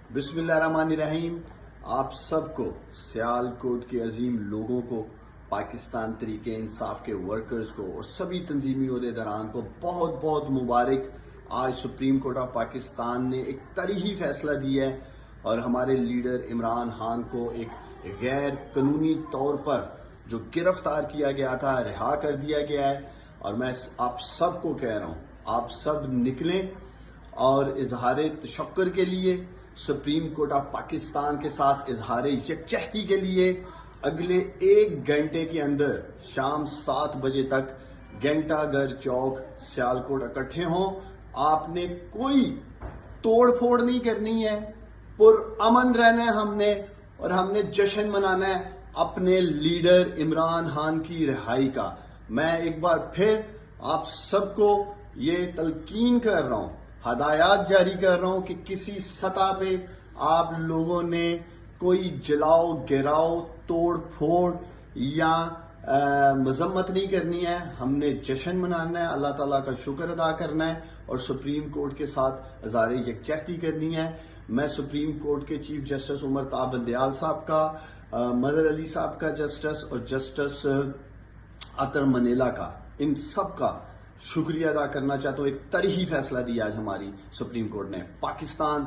बिस्मिल्लाहिर्रहमानिर्रहीम। आप सबको, सियालकोट के अजीम लोगों को, पाकिस्तान तरीके इंसाफ के वर्कर्स को और सभी तंजीमी ओहदेदारान को बहुत बहुत मुबारक। आज सुप्रीम कोर्ट ऑफ पाकिस्तान ने एक तरीही फैसला दिया है और हमारे लीडर इमरान खान को एक गैर कानूनी तौर पर जो गिरफ्तार किया गया था रिहा कर दिया गया है। और मैं आप सबको कह रहा हूँ, आप सब निकलें और इजहार तशक्कुर के लिए, सुप्रीम कोर्ट ऑफ पाकिस्तान के साथ इजहार यकजहती के लिए अगले 1 घंटे के अंदर शाम 7 बजे तक घंटाघर चौक सियालकोट इकट्ठे हों। आपने कोई तोड़ फोड़ नहीं करनी है, पुरअमन रहना है हमने, और हमने जश्न मनाना है अपने लीडर इमरान खान की रिहाई का। मैं एक बार फिर आप सबको ये तलकीन कर रहा हूं, हदायत जारी कर रहा हूं कि किसी सतह पे आप लोगों ने कोई जलाओ गिराओ तोड़ फोड़ या मजम्मत नहीं करनी है। हमने जश्न मनाना है, अल्लाह ताला का शुक्र अदा करना है और सुप्रीम कोर्ट के साथ इज़हार यकजहती करनी है। मैं सुप्रीम कोर्ट के चीफ जस्टिस उमर ता बंदयाल साहब का, मदर अली साहब का जस्टिस और जस्टिस अतर मनीला का, इन सब का शुक्रिया अदा करना चाहता हूँ। एक तरीही फैसला दिया आज हमारी सुप्रीम कोर्ट ने। पाकिस्तान